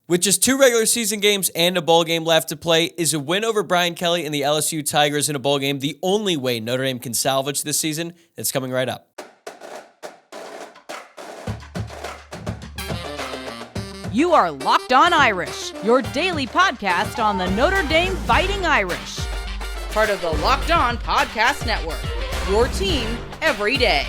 With just 2 regular season games and a bowl game left to play, is a win over Brian Kelly and the LSU Tigers in a bowl game the only way Notre Dame can salvage this season? It's coming right up. You are Locked On Irish, your daily podcast on the Notre Dame Fighting Irish. Part of the Locked On Podcast Network, your team every day.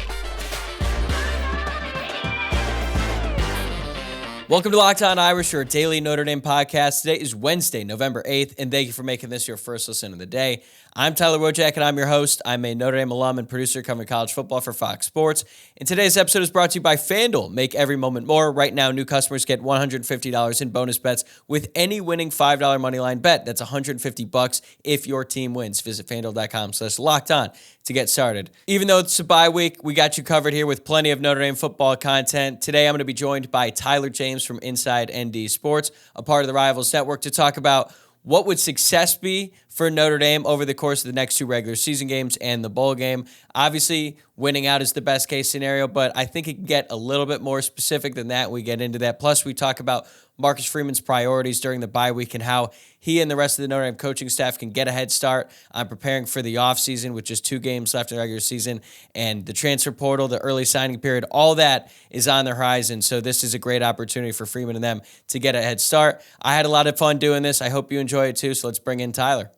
Welcome to Locked On Irish, your daily Notre Dame podcast. Today is Wednesday, November 8th, and thank you for making this your first listen of the day. I'm Tyler Wojciak, and I'm your host. I'm a Notre Dame alum and producer covering college football for Fox Sports. And today's episode is brought to you by FanDuel. Make every moment more. Right now, new customers get $150 in bonus bets with any winning $5 moneyline bet. That's $150 if your team wins. Visit FanDuel.com/locked on to get started. Even though it's a bye week, we got you covered here with plenty of Notre Dame football content. Today, I'm going to be joined by Tyler James from Inside ND Sports, a part of the Rivals Network, to talk about what would success be for Notre Dame over the course of the next 2 regular season games and the bowl game. Obviously, winning out is the best case scenario, but I think it can get a little bit more specific than that. We get into that. Plus, we talk about Marcus Freeman's priorities during the bye week and how he and the rest of the Notre Dame coaching staff can get a head start on preparing for the offseason with just 2 games left in the regular season, and the transfer portal, the early signing period, all that is on the horizon. So this is a great opportunity for Freeman and them to get a head start. I had a lot of fun doing this. I hope you enjoy it too. So let's bring in Tyler.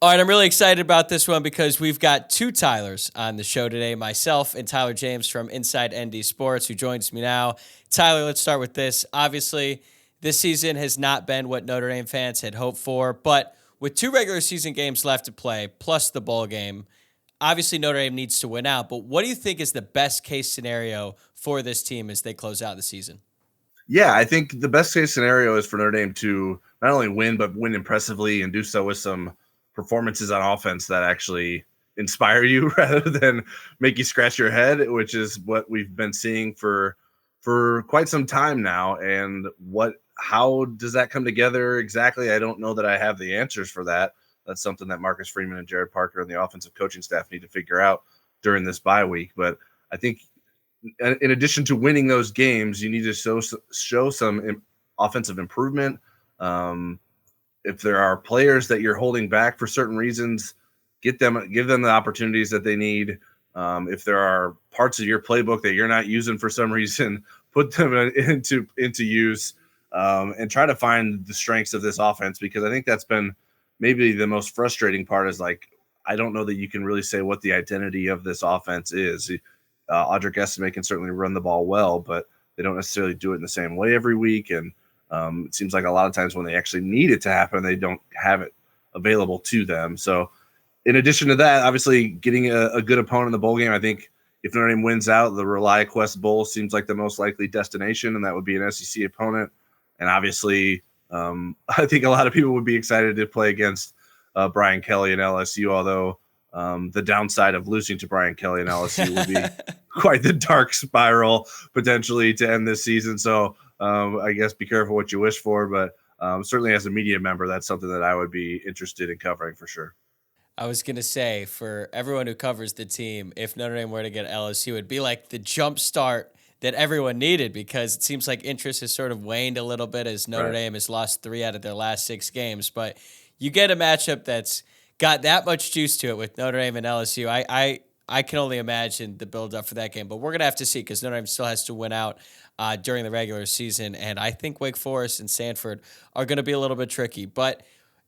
All right, I'm really excited about this one because we've got 2 Tylers on the show today, myself and Tyler James from Inside ND Sports, who joins me now. Tyler, let's start with this. Obviously, this season has not been what Notre Dame fans had hoped for, but with 2 regular season games left to play, plus the bowl game, obviously Notre Dame needs to win out. But what do you think is the best case scenario for this team as they close out the season? Yeah, I think the best case scenario is for Notre Dame to not only win, but win impressively and do so with some performances on offense that actually inspire you rather than make you scratch your head, which is what we've been seeing for quite some time now. And how does that come together exactly? I don't know that I have the answers for that. That's something that Marcus Freeman and Jared Parker and the offensive coaching staff need to figure out during this bye week. But I think in addition to winning those games, you need to show some offensive improvement. If there are players that you're holding back for certain reasons, give them the opportunities that they need. If there are parts of your playbook that you're not using for some reason, put them into use, and try to find the strengths of this offense, because I think that's been maybe the most frustrating part is, like, I don't know that you can really say what the identity of this offense is. Audric Estime can certainly run the ball well, but they don't necessarily do it in the same way every week. And it seems like a lot of times when they actually need it to happen, they don't have it available to them. So in addition to that, obviously getting a good opponent in the bowl game, I think if Notre Dame wins out, the ReliaQuest Bowl seems like the most likely destination, and that would be an SEC opponent. And obviously, I think a lot of people would be excited to play against Brian Kelly and LSU, although the downside of losing to Brian Kelly and LSU would be quite the dark spiral potentially to end this season. So I guess be careful what you wish for, but certainly as a media member, that's something that I would be interested in covering for sure. I was going to say, for everyone who covers the team, if Notre Dame were to get LSU, it'd be like the jump start that everyone needed, because it seems like interest has sort of waned a little bit as Notre Dame has lost 3 out of their last 6 games. But you get a matchup that's got that much juice to it with Notre Dame and LSU. I can only imagine the build-up for that game, but we're going to have to see, because Notre Dame still has to win out during the regular season, and I think Wake Forest and Stanford are going to be a little bit tricky. But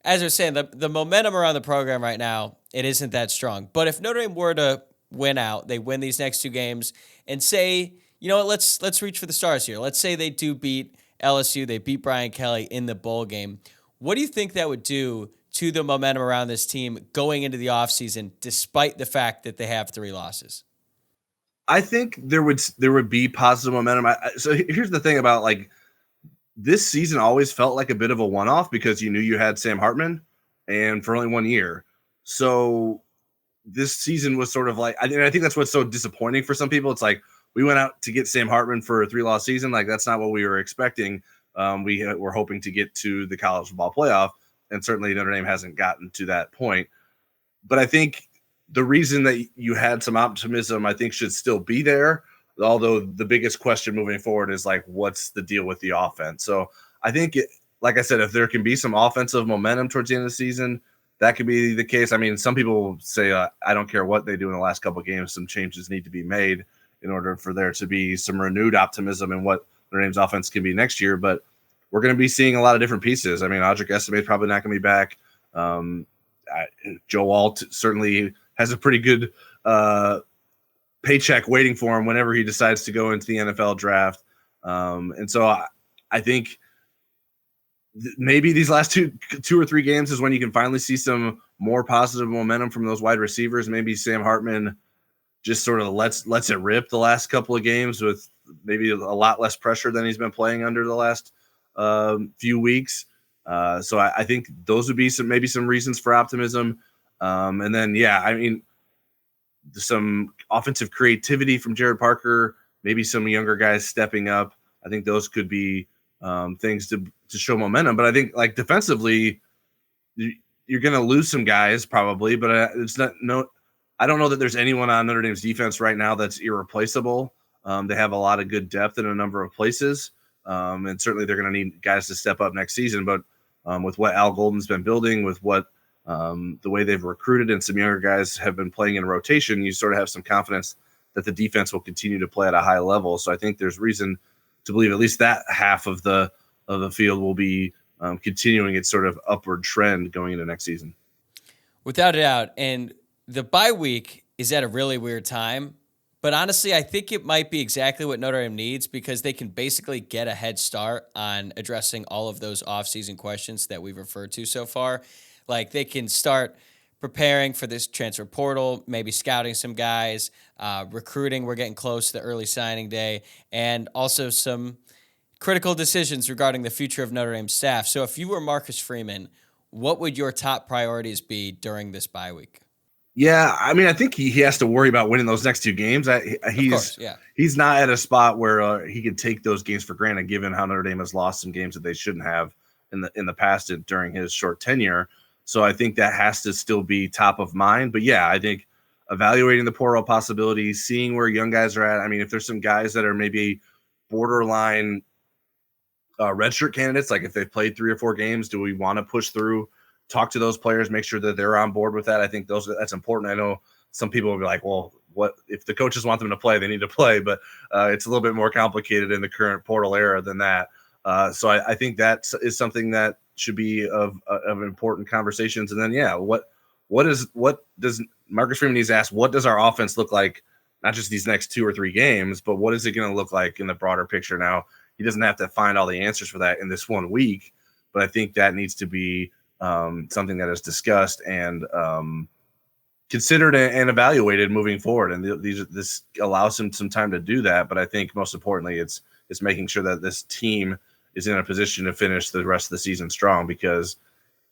as I was saying, the momentum around the program right now, it isn't that strong. But if Notre Dame were to win out, they win these next 2 games, and say, you know what, let's reach for the stars here. Let's say they do beat LSU, they beat Brian Kelly in the bowl game. What do you think that would do to the momentum around this team going into the offseason, despite the fact that they have 3 losses? I think there would be positive momentum. So here's the thing about, like, this season always felt like a bit of a one-off because you knew you had Sam Hartman, and for only 1 year. So this season was sort of like, I think that's what's so disappointing for some people. It's like, we went out to get Sam Hartman for a 3-loss season. Like, that's not what we were expecting. We were hoping to get to the college football playoff, and certainly Notre Dame hasn't gotten to that point. But I think the reason that you had some optimism, I think, should still be there. Although the biggest question moving forward is, like, what's the deal with the offense? So I think like I said, if there can be some offensive momentum towards the end of the season, that could be the case. I mean, some people say, I don't care what they do in the last couple of games. Some changes need to be made in order for there to be some renewed optimism in what Notre Dame's offense can be next year. But we're going to be seeing a lot of different pieces. I mean, Audric Estime is probably not going to be back. Joe Alt certainly has a pretty good paycheck waiting for him whenever he decides to go into the NFL draft. And so I think maybe these last two or three games is when you can finally see some more positive momentum from those wide receivers. Maybe Sam Hartman just sort of lets it rip the last couple of games with maybe a lot less pressure than he's been playing under the last few weeks. So I think those would be maybe some reasons for optimism. And then, I mean, some offensive creativity from Jared Parker, maybe some younger guys stepping up. I think those could be things to show momentum. But I think, like, defensively, you're going to lose some guys probably, but I don't know that there's anyone on Notre Dame's defense right now that's irreplaceable. They have a lot of good depth in a number of places. And certainly they're going to need guys to step up next season. But with what Al Golden's been building, with what the way they've recruited and some younger guys have been playing in rotation, you sort of have some confidence that the defense will continue to play at a high level. So I think there's reason to believe at least that half of the field will be continuing its sort of upward trend going into next season. Without a doubt. And the bye week is at a really weird time. But honestly, I think it might be exactly what Notre Dame needs, because they can basically get a head start on addressing all of those offseason questions that we've referred to so far. Like, they can start preparing for this transfer portal, maybe scouting some guys, recruiting. We're getting close to the early signing day, and also some critical decisions regarding the future of Notre Dame staff. So if you were Marcus Freeman, what would your top priorities be during this bye week? Yeah, I mean, I think he has to worry about winning those next two games. He's not at a spot where he can take those games for granted, given how Notre Dame has lost some games that they shouldn't have in the past during his short tenure. So I think that has to still be top of mind. But yeah, I think evaluating the portal possibilities, seeing where young guys are at. I mean, if there's some guys that are maybe borderline redshirt candidates, like if they've played 3 or 4 games, do we want to push through? Talk to those players, make sure that they're on board with that. I think that's important. I know some people will be like, well, what if the coaches want them to play, they need to play, but it's a little bit more complicated in the current portal era than that. So I think that is something that should be of important conversations. And then, what does Marcus Freeman needs to ask? What does our offense look like? Not just these next 2 or 3 games, but what is it going to look like in the broader picture? Now, he doesn't have to find all the answers for that in this 1 week, but I think that needs to be something that is discussed and considered and evaluated moving forward. And this allows him some time to do that. But I think most importantly, it's making sure that this team is in a position to finish the rest of the season strong, because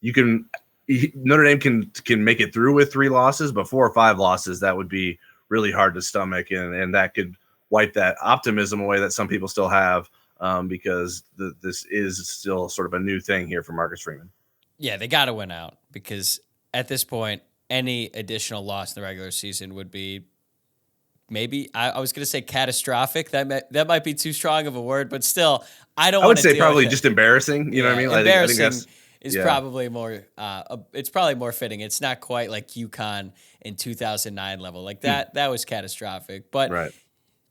Notre Dame can make it through with 3 losses, but 4 or 5 losses, that would be really hard to stomach. And that could wipe that optimism away that some people still have, because this is still sort of a new thing here for Marcus Freeman. Yeah, they got to win out, because at this point, any additional loss in the regular season would be maybe, I was going to say catastrophic. That might be too strong of a word, but still, I would say probably just embarrassing. You know what I mean? Embarrassing is probably more. It's probably more fitting. It's not quite like UConn in 2009 level. Like that. That was catastrophic. But right.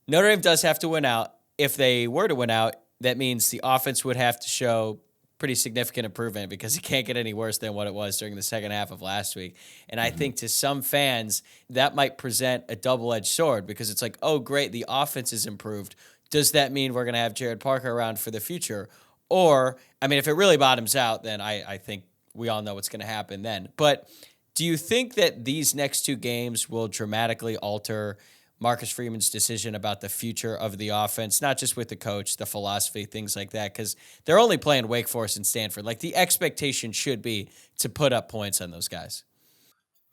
Notre Dame does have to win out. If they were to win out, that means the offense would have to show pretty significant improvement, because it can't get any worse than what it was during the second half of last week. And I think to some fans, that might present a double-edged sword, because it's like, oh, great, the offense is improved. Does that mean we're going to have Jared Parker around for the future? Or, I mean, if it really bottoms out, then I think we all know what's going to happen then. But do you think that these next 2 games will dramatically alter Marcus Freeman's decision about the future of the offense, not just with the coach, the philosophy, things like that? Because they're only playing Wake Forest and Stanford. Like, the expectation should be to put up points on those guys.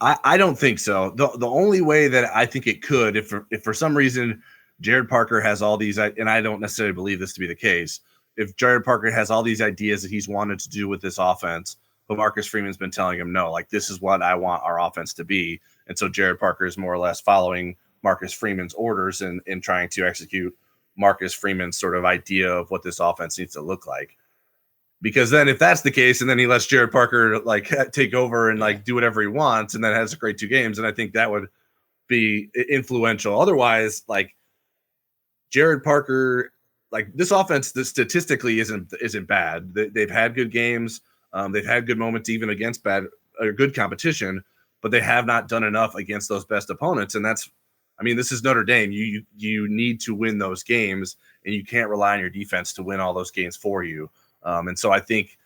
I don't think so. The only way that I think it could, if for some reason Jared Parker has all these, and I don't necessarily believe this to be the case, if Jared Parker has all these ideas that he's wanted to do with this offense, but Marcus Freeman's been telling him, no, like, this is what I want our offense to be. And so Jared Parker is more or less following Marcus Freeman's orders and trying to execute Marcus Freeman's sort of idea of what this offense needs to look like. Because then if that's the case, and then he lets Jared Parker like take over and like do whatever he wants, and then has a great 2 games, and I think that would be influential. Otherwise, like Jared Parker, like this offense, statistically isn't bad. They've had good games. They've had good moments even against bad or good competition, but they have not done enough against those best opponents. And that's, I mean, this is Notre Dame. You need to win those games, and you can't rely on your defense to win all those games for you. And so I think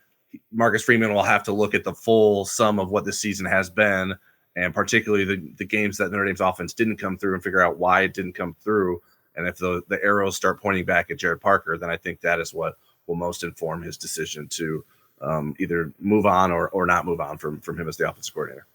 Marcus Freeman will have to look at the full sum of what this season has been, and particularly the games that Notre Dame's offense didn't come through, and figure out why it didn't come through. And if the arrows start pointing back at Jared Parker, then I think that is what will most inform his decision to either move on or not move on from him as the offensive coordinator.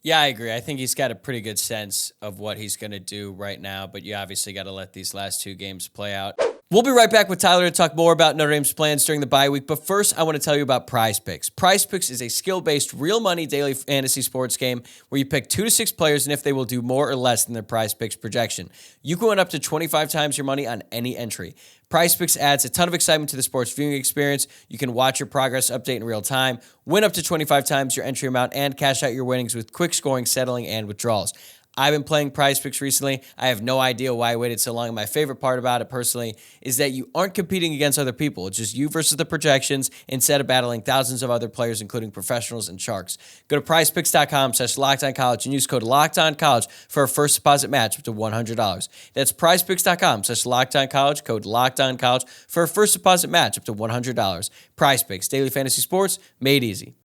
Yeah, I agree. I think he's got a pretty good sense of what he's going to do right now, but you obviously got to let these last 2 games play out. We'll be right back with Tyler to talk more about Notre Dame's plans during the bye week, but first I want to tell you about PrizePicks. PrizePicks is a skill-based, real money daily fantasy sports game where you pick 2 to 6 players and if they will do more or less than their PrizePicks projection. You can win up to 25 times your money on any entry. PrizePicks adds a ton of excitement to the sports viewing experience. You can watch your progress update in real time, win up to 25 times your entry amount, and cash out your winnings with quick scoring, settling, and withdrawals. I've been playing PrizePicks recently. I have no idea why I waited so long. And my favorite part about it personally is that you aren't competing against other people. It's just you versus the projections instead of battling thousands of other players, including professionals and sharks. Go to prizepicks.com/LockedOnCollege and use code LockedOnCollege for a first deposit match up to $100. That's prizepicks.com/LockedOnCollege, code LockedOnCollege for a first deposit match up to $100. PrizePicks, daily fantasy sports made easy.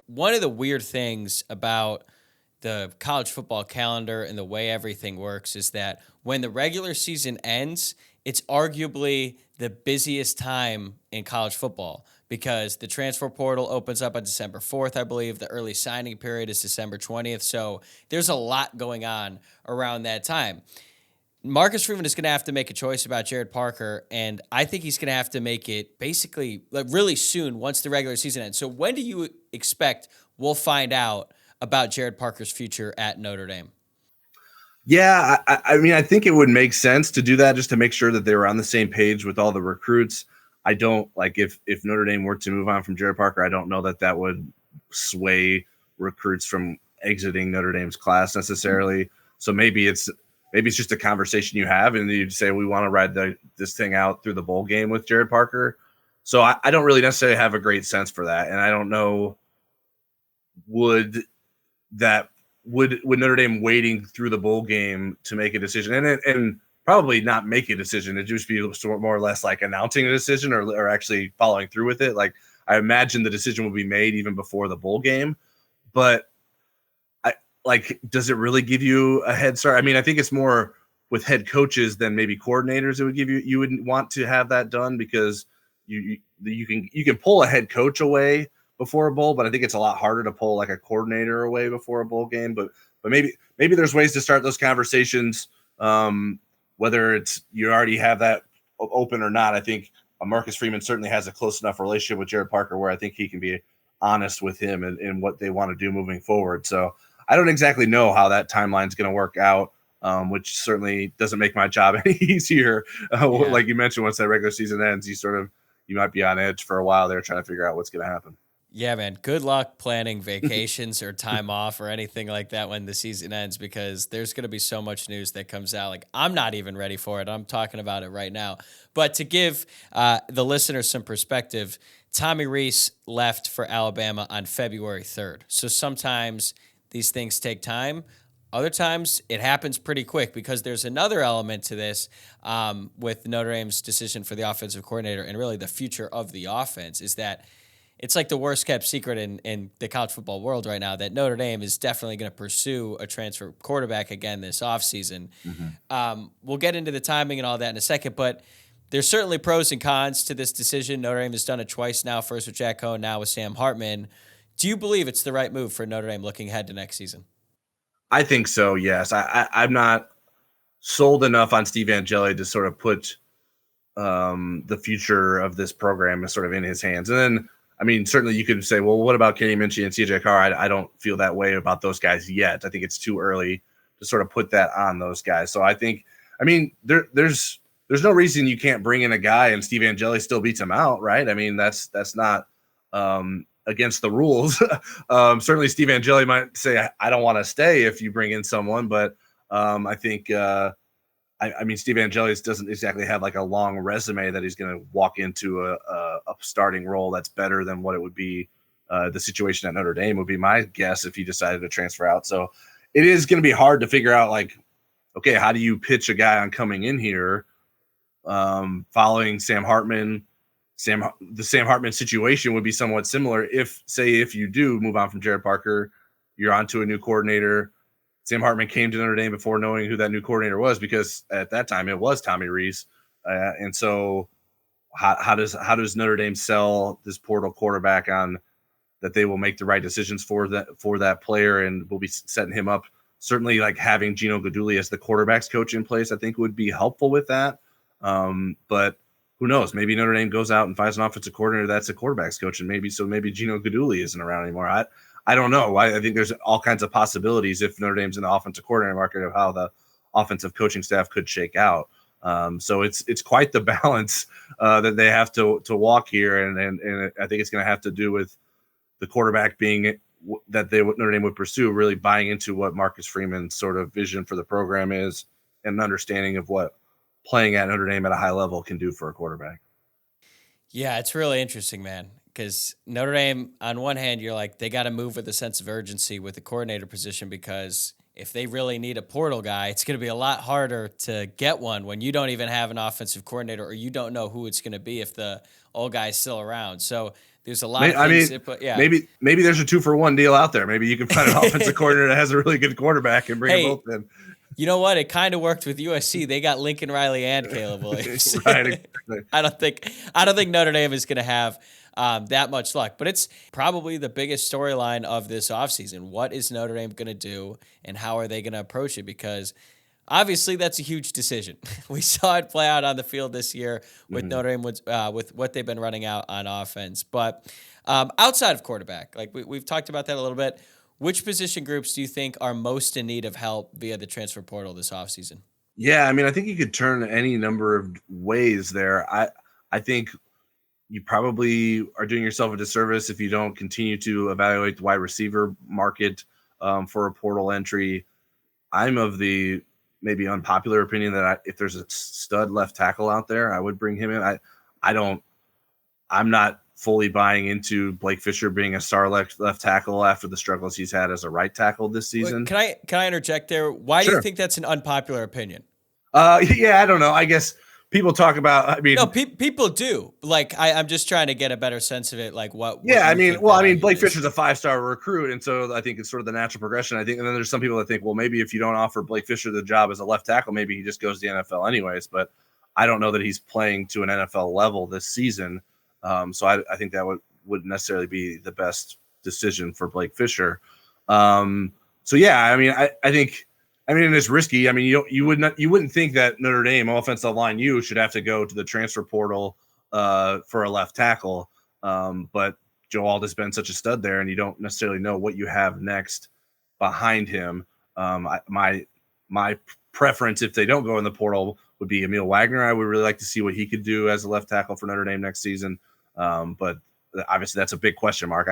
One of the weird things about the college football calendar and the way everything works is that when the regular season ends, it's arguably the busiest time in college football because the transfer portal opens up on December 4th, I believe. The early signing period is December 20th. So there's a lot going on around that time. Marcus Freeman is going to have to make a choice about Jared Parker, and I think he's going to have to make it basically really soon once the regular season ends. So when do you expect we'll find out about Jared Parker's future at Notre Dame? Yeah, I mean, I think it would make sense to do that just to make sure that they were on the same page with all the recruits. I don't like if Notre Dame were to move on from Jared Parker, I don't know that would sway recruits from exiting Notre Dame's class necessarily. So maybe it's just a conversation you have, and you say we want to ride this thing out through the bowl game with Jared Parker. So I don't really necessarily have a great sense for that, and I don't know would Notre Dame waiting through the bowl game to make a decision and probably not make a decision. It'd just be more or less like announcing a decision or actually following through with it. Like I imagine the decision will be made even before the bowl game, but does it really give you a head start? I mean, I think it's more with head coaches than maybe coordinators. It would give you wouldn't want to have that done because you can pull a head coach away before a bowl, but I think it's a lot harder to pull like a coordinator away before a bowl game. But maybe there's ways to start those conversations, whether it's you already have that open or not. I think Marcus Freeman certainly has a close enough relationship with Jared Parker where I think he can be honest with him and what they want to do moving forward. So I don't exactly know how that timeline is going to work out, which certainly doesn't make my job any easier. Like you mentioned, once that regular season ends, you might be on edge for a while there trying to figure out what's going to happen. Yeah, man. Good luck planning vacations or time off or anything like that when the season ends because there's going to be so much news that comes out. Like, I'm not even ready for it. I'm talking about it right now. But to give the listeners some perspective, Tommy Rees left for Alabama on February 3rd. So sometimes these things take time. Other times it happens pretty quick because there's another element to this with Notre Dame's decision for the offensive coordinator and really the future of the offense is that it's like the worst kept secret in the college football world right now that Notre Dame is definitely going to pursue a transfer quarterback again this offseason. Mm-hmm. We'll get into the timing and all that in a second, but there's certainly pros and cons to this decision. Notre Dame has done it twice now, first with Jack Cohn, now with Sam Hartman. Do you believe it's the right move for Notre Dame looking ahead to next season? I think so, yes. I'm not sold enough on Steve Angeli to sort of put the future of this program sort of in his hands. And then, I mean, certainly you could say, well, what about Kenny Minchie and CJ Carr? I don't feel that way about those guys yet. I think it's too early to sort of put that on those guys. So I think, I mean, there's no reason you can't bring in a guy and Steve Angeli still beats him out, right? I mean, that's not against the rules. Certainly Steve Angeli might say, I don't want to stay if you bring in someone, but I think, I mean, Steve Angelis doesn't exactly have like a long resume that he's going to walk into a starting role that's better than what it would be. The situation at Notre Dame would be my guess if he decided to transfer out. So it is going to be hard to figure out, like, okay, how do you pitch a guy on coming in here following Sam Hartman? The Sam Hartman situation would be somewhat similar if you do move on from Jared Parker, you're on to a new coordinator. Sam Hartman came to Notre Dame before knowing who that new coordinator was, because at that time it was Tommy Rees. And so how does Notre Dame sell this portal quarterback on that they will make the right decisions for that player and will be setting him up? Certainly, like having Gino Guidugli as the quarterback's coach in place, I think would be helpful with that. But who knows? Maybe Notre Dame goes out and finds an offensive coordinator that's a quarterback's coach, and maybe Gino Guidugli isn't around anymore. I don't know. I think there's all kinds of possibilities if Notre Dame's in the offensive coordinator market of how the offensive coaching staff could shake out. So it's quite the balance that they have to walk here, and I think it's going to have to do with the quarterback being that Notre Dame would pursue, really buying into what Marcus Freeman's sort of vision for the program is, and an understanding of what playing at Notre Dame at a high level can do for a quarterback. Yeah, it's really interesting, man. Because Notre Dame, on one hand, you're like, they got to move with a sense of urgency with the coordinator position, because if they really need a portal guy, it's going to be a lot harder to get one when you don't even have an offensive coordinator, or you don't know who it's going to be if the old guy's still around. So there's a lot of things. Maybe there's a 2-for-1 deal out there. Maybe you can find an offensive coordinator that has a really good quarterback and bring them both in. You know what? It kind of worked with USC. They got Lincoln Riley and Caleb Williams. Right, exactly. I don't think Notre Dame is going to have that much luck. But it's probably the biggest storyline of this offseason. What is Notre Dame going to do, and how are they going to approach it? Because obviously that's a huge decision. We saw it play out on the field this year with Notre Dame with what they've been running out on offense. But outside of quarterback, like we've talked about that a little bit, which position groups do you think are most in need of help via the transfer portal this offseason? Yeah, I mean, I think you could turn any number of ways there. I think you probably are doing yourself a disservice if you don't continue to evaluate the wide receiver market for a portal entry. I'm of the maybe unpopular opinion that if there's a stud left tackle out there, I would bring him in. I'm not fully buying into Blake Fischer being a star left tackle after the struggles he's had as a right tackle this season. Wait, can I interject there? Why do you think that's an unpopular opinion? Yeah, I don't know. I guess people talk about, no, people do. Like, I'm just trying to get a better sense of it. Like what Blake Fischer's a 5-star recruit. And so I think it's sort of the natural progression. I think, and then there's some people that think, well, maybe if you don't offer Blake Fischer the job as a left tackle, maybe he just goes to the NFL anyways. But I don't know that he's playing to an NFL level this season. So I think that wouldn't necessarily be the best decision for Blake Fischer. So yeah, I think it's risky. I mean, you wouldn't think that Notre Dame offensive line should have to go to the transfer portal for a left tackle. But Joe Alda's been such a stud there, and you don't necessarily know what you have next behind him. My preference, if they don't go in the portal, would be Emil Wagner. I would really like to see what he could do as a left tackle for Notre Dame next season. But obviously that's a big question mark.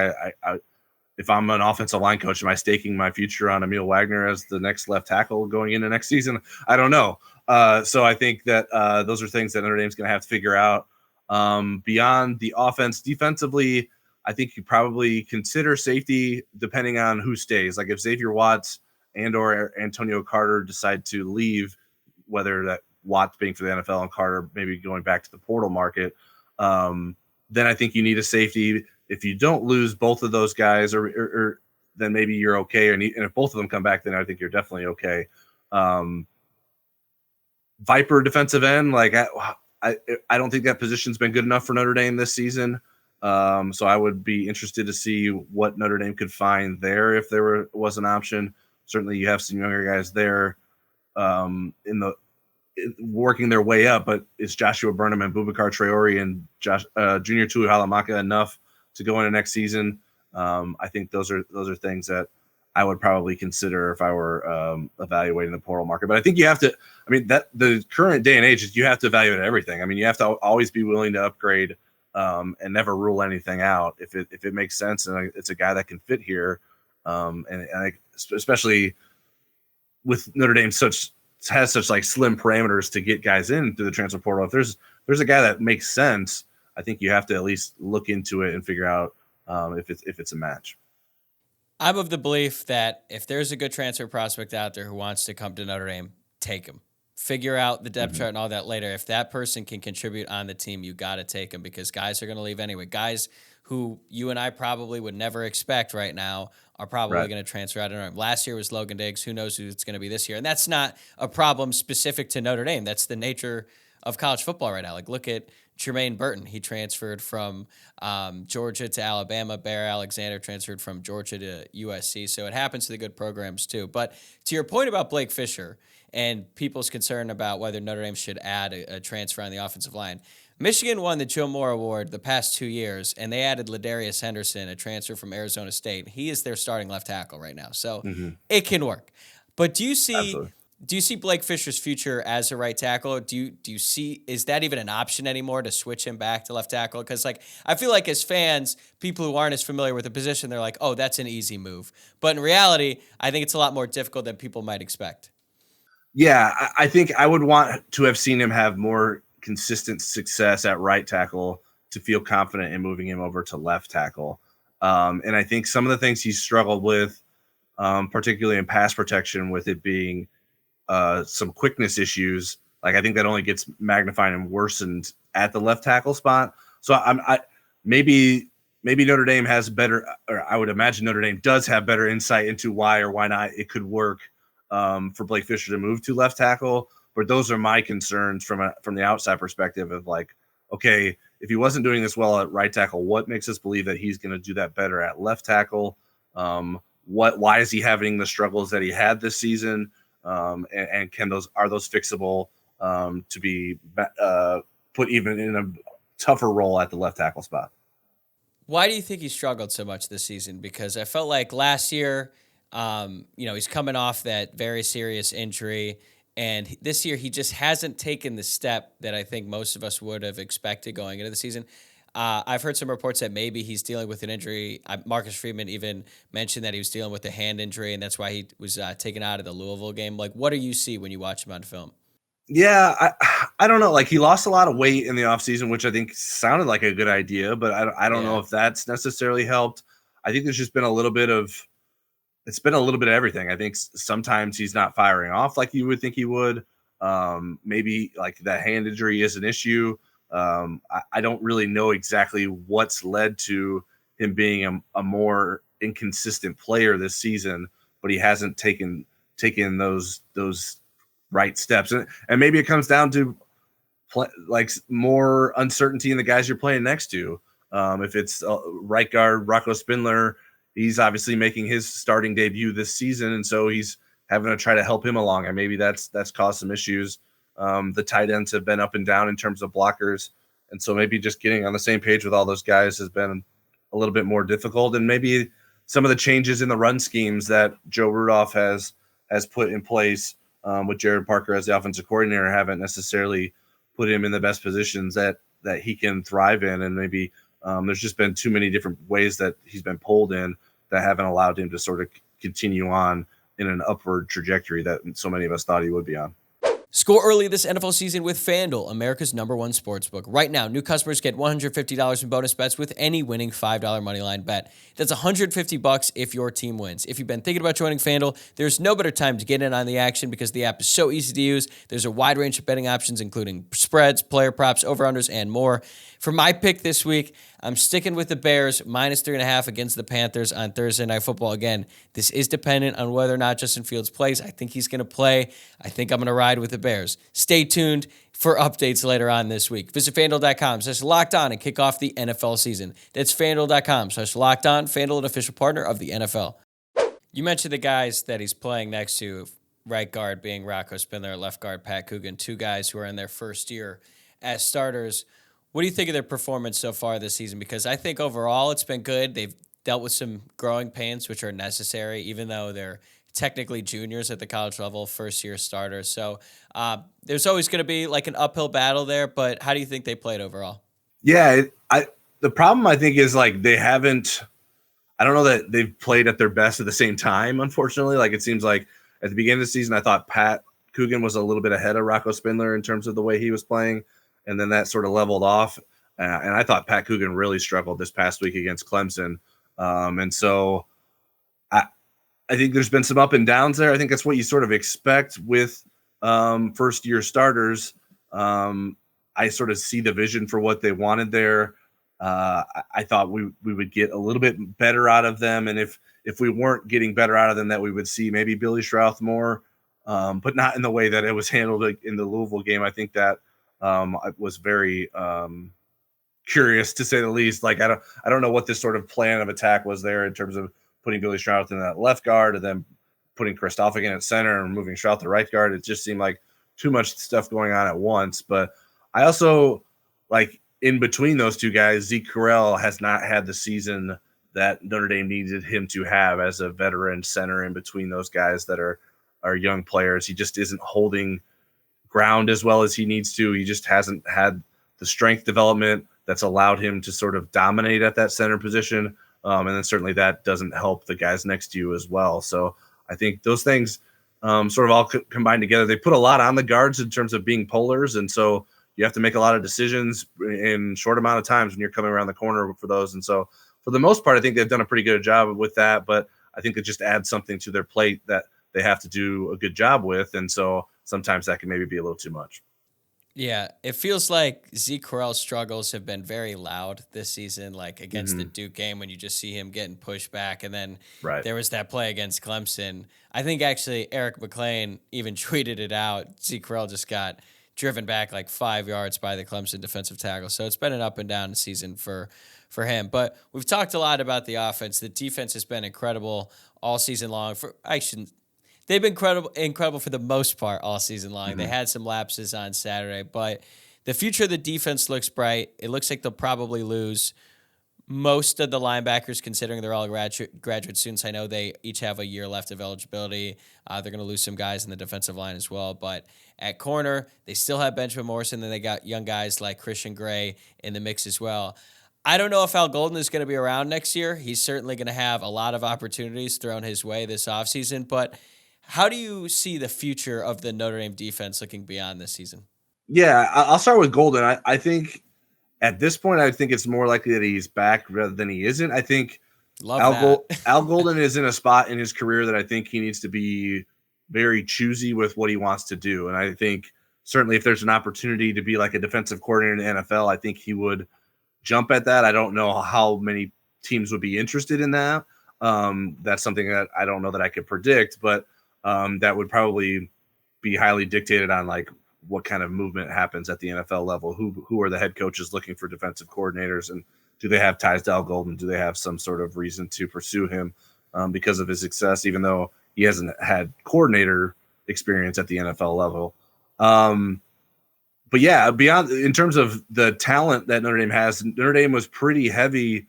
If I'm an offensive line coach, am I staking my future on Emil Wagner as the next left tackle going into next season? I don't know. So I think that those are things that Notre Dame's going to have to figure out. Beyond the offense, defensively, I think you probably consider safety depending on who stays. Like if Xavier Watts and or Antonio Carter decide to leave, whether that Watts being for the NFL and Carter maybe going back to the portal market, then I think you need a safety. If you don't lose both of those guys, or then maybe you're okay. And if both of them come back, then I think you're definitely okay. Viper defensive end, like I don't think that position's been good enough for Notre Dame this season. So I would be interested to see what Notre Dame could find there if there was an option. Certainly, you have some younger guys there working their way up, but is Joshua Burnham and Boubacar Traore and Junior Tuihalamaka enough to go into next season? I think those are things that I would probably consider if I were evaluating the portal market. But I think you have to. I mean, that the current day and age is you have to evaluate everything. I mean, you have to always be willing to upgrade and never rule anything out if it makes sense and it's a guy that can fit here. Especially with Notre Dame has such like slim parameters to get guys in through the transfer portal. If there's a guy that makes sense, I think you have to at least look into it and figure out if it's a match. I'm of the belief that if there's a good transfer prospect out there who wants to come to Notre Dame, take him. Figure out the depth chart and all that later. If that person can contribute on the team, you got to take him because guys are going to leave anyway. Guys who you and I probably would never expect right now are probably going to transfer out of Notre Dame. Last year was Logan Diggs. Who knows who it's going to be this year? And that's not a problem specific to Notre Dame. That's the nature of college football right now. Like, look at Jermaine Burton. He transferred from Georgia to Alabama. Bear Alexander transferred from Georgia to USC. So it happens to the good programs too. But to your point about Blake Fischer and people's concern about whether Notre Dame should add a transfer on the offensive line, Michigan won the Joe Moore Award the past 2 years, and they added Ladarius Henderson, a transfer from Arizona State. He is their starting left tackle right now. So it can work. But do you see Blake Fisher's future as a right tackle? Do you see, is that even an option anymore to switch him back to left tackle? Because I feel like as fans, people who aren't as familiar with the position, they're like, oh, that's an easy move. But in reality, I think it's a lot more difficult than people might expect. Yeah, I think I would want to have seen him have more consistent success at right tackle to feel confident in moving him over to left tackle. And I think some of the things he's struggled with, particularly in pass protection, with it being some quickness issues, like I think that only gets magnified and worsened at the left tackle spot. So maybe Notre Dame has better, or I would imagine Notre Dame does have better insight into why or why not it could work for Blake Fisher to move to left tackle. But those are my concerns from the outside perspective of like, okay, if he wasn't doing this well at right tackle, what makes us believe that he's going to do that better at left tackle? Why is he having the struggles that he had this season? And are those fixable to be put even in a tougher role at the left tackle spot? Why do you think he struggled so much this season? Because I felt like last year, he's coming off that very serious injury. And this year, he just hasn't taken the step that I think most of us would have expected going into the season. I've heard some reports that maybe he's dealing with an injury. Marcus Freeman even mentioned that he was dealing with a hand injury, and that's why he was taken out of the Louisville game. Like, what do you see when you watch him on film? Yeah, I don't know. Like, he lost a lot of weight in the offseason, which I think sounded like a good idea, but I don't know if that's necessarily helped. I think there's just been a little bit of everything. I think sometimes he's not firing off like you would think he would. Maybe like that hand injury is an issue. I don't really know exactly what's led to him being a more inconsistent player this season, but he hasn't taken those right steps. And maybe it comes down to like more uncertainty in the guys you're playing next to. If it's right guard Rocco Spindler, he's obviously making his starting debut this season, and so he's having to try to help him along. And maybe that's caused some issues. The tight ends have been up and down in terms of blockers. And so maybe just getting on the same page with all those guys has been a little bit more difficult. And maybe some of the changes in the run schemes that Joe Rudolph has put in place with Jared Parker as the offensive coordinator haven't necessarily put him in the best positions that he can thrive in. And maybe there's just been too many different ways that he's been pulled in that haven't allowed him to sort of continue on in an upward trajectory that so many of us thought he would be on. Score early this NFL season with FanDuel, America's #1 sportsbook. Right now, new customers get $150 in bonus bets with any winning $5 moneyline bet. That's $150 if your team wins. If you've been thinking about joining FanDuel, there's no better time to get in on the action because the app is so easy to use. There's a wide range of betting options, including spreads, player props, over-unders, and more. For my pick this week, I'm sticking with the Bears, -3.5 against the Panthers on Thursday Night Football. Again, this is dependent on whether or not Justin Fields plays. I think he's going to play. I think I'm going to ride with the Bears. Stay tuned for updates later on this week. Visit FanDuel.com/LockedOn and kick off the NFL season. That's FanDuel.com/LockedOn. FanDuel, an official partner of the NFL. You mentioned the guys that he's playing next to, right guard being Rocco Spindler, left guard Pat Coogan, two guys who are in their first year as starters. What do you think of their performance so far this season? Because I think overall it's been good. They've dealt with some growing pains, which are necessary, even though they're technically juniors at the college level, first-year starters. So there's always going to be like an uphill battle there, but how do you think they played overall? Yeah, the problem I think is like they haven't. I don't know that they've played at their best at the same time. Unfortunately, like it seems like at the beginning of the season, I thought Pat Coogan was a little bit ahead of Rocco Spindler in terms of the way he was playing, and then that sort of leveled off. And I thought Pat Coogan really struggled this past week against Clemson, and so I think there's been some up and downs there. I think that's what you sort of expect with first year starters. I sort of see the vision for what they wanted there. I thought we would get a little bit better out of them, and if we weren't getting better out of them, that we would see maybe Billy Strouth more, but not in the way that it was handled in the Louisville game. I think that I was very curious, to say the least. Like I don't know what this sort of plan of attack was there in terms of putting Billy Strouth in that left guard and then putting Kristoff again at center and moving Strouth to right guard. It just seemed like too much stuff going on at once. But I also, like, in between those two guys, Zeke Correll has not had the season that Notre Dame needed him to have as a veteran center in between those guys that are young players. He just isn't holding ground as well as he needs to. He just hasn't had the strength development that's allowed him to sort of dominate at that center position. And then certainly that doesn't help the guys next to you as well. So I think those things sort of all combined together. They put a lot on the guards in terms of being polars, and so you have to make a lot of decisions in short amount of times when you're coming around the corner for those. And so for the most part, I think they've done a pretty good job with that, but I think it just adds something to their plate that they have to do a good job with. And so sometimes that can maybe be a little too much. Yeah, it feels like Zeke Correll's struggles have been very loud this season, like against the Duke game when you just see him getting pushed back. And then there was that play against Clemson. I think actually Eric McLean even tweeted it out. Zeke Correll just got driven back like 5 yards by the Clemson defensive tackle. So it's been an up and down season for him. But we've talked a lot about the offense. The defense has been incredible all season long. They've been incredible for the most part all season long. They had some lapses on Saturday, but the future of the defense looks bright. It looks like they'll probably lose most of the linebackers, considering they're all graduate students. I know they each have a year left of eligibility. They're going to lose some guys in the defensive line as well. But at corner, they still have Benjamin Morrison. Then they got young guys like Christian Gray in the mix as well. I don't know if Al Golden is going to be around next year. He's certainly going to have a lot of opportunities thrown his way this offseason, but how do you see the future of the Notre Dame defense looking beyond this season? Yeah, I'll start with Golden. I think at this point, I think it's more likely that he's back rather than he isn't. I think Al Golden is in a spot in his career that I think he needs to be very choosy with what he wants to do. And I think certainly if there's an opportunity to be like a defensive coordinator in the NFL, I think he would jump at that. I don't know how many teams would be interested in that. That's something that I don't know that I could predict, but that would probably be highly dictated on like what kind of movement happens at the NFL level. Who are the head coaches looking for defensive coordinators, and do they have ties to Al Golden? Do they have some sort of reason to pursue him because of his success, even though he hasn't had coordinator experience at the NFL level? But yeah, beyond in terms of the talent that Notre Dame has, Notre Dame was pretty heavy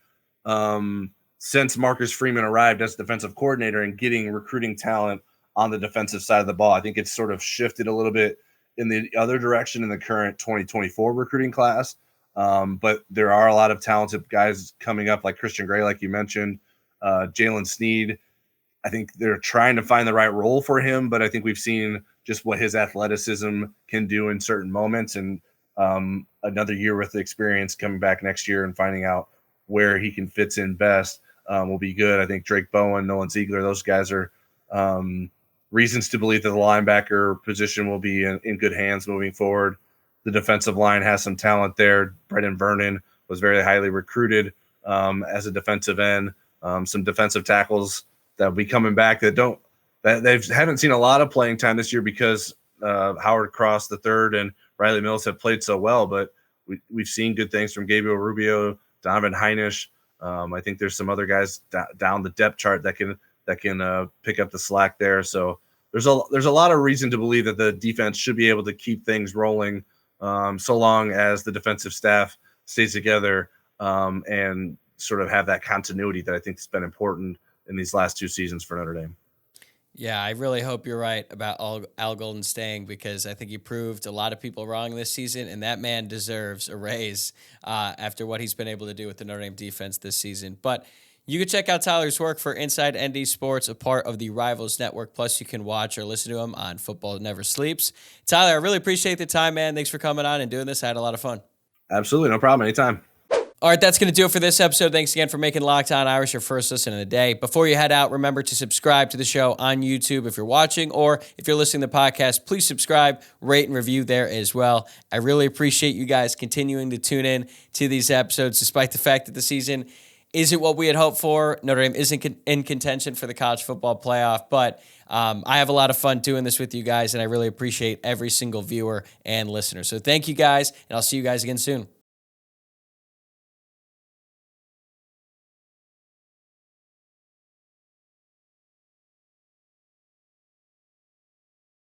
since Marcus Freeman arrived as defensive coordinator and getting recruiting talent on the defensive side of the ball. I think it's sort of shifted a little bit in the other direction in the current 2024 recruiting class. But there are a lot of talented guys coming up, like Christian Gray, like you mentioned, Jalen Sneed. I think they're trying to find the right role for him, but I think we've seen just what his athleticism can do in certain moments, and another year with the experience coming back next year and finding out where he can fits in best will be good. I think Drake Bowen, Nolan Ziegler, those guys are reasons to believe that the linebacker position will be in good hands moving forward. The defensive line has some talent there. Brendan Vernon was very highly recruited as a defensive end. Some defensive tackles that will be coming back that they haven't seen a lot of playing time this year because Howard Cross III and Riley Mills have played so well, but we've seen good things from Gabriel Rubio, Donovan Heinisch. I think there's some other guys down the depth chart that can pick up the slack there. So there's a lot of reason to believe that the defense should be able to keep things rolling so long as the defensive staff stays together and sort of have that continuity that I think has been important in these last two seasons for Notre Dame. Yeah, I really hope you're right about Al Golden staying, because I think he proved a lot of people wrong this season, and that man deserves a raise after what he's been able to do with the Notre Dame defense this season. But you can check out Tyler's work for Inside ND Sports, a part of the Rivals Network. Plus, you can watch or listen to him on Football Never Sleeps. Tyler, I really appreciate the time, man. Thanks for coming on and doing this. I had a lot of fun. Absolutely. No problem. Anytime. All right, that's going to do it for this episode. Thanks again for making Locked On Irish your first listen of the day. Before you head out, remember to subscribe to the show on YouTube if you're watching, or if you're listening to the podcast, please subscribe, rate, and review there as well. I really appreciate you guys continuing to tune in to these episodes, despite the fact that the season isn't what we had hoped for. Notre Dame isn't in contention for the college football playoff, but I have a lot of fun doing this with you guys, and I really appreciate every single viewer and listener. So thank you guys, and I'll see you guys again soon.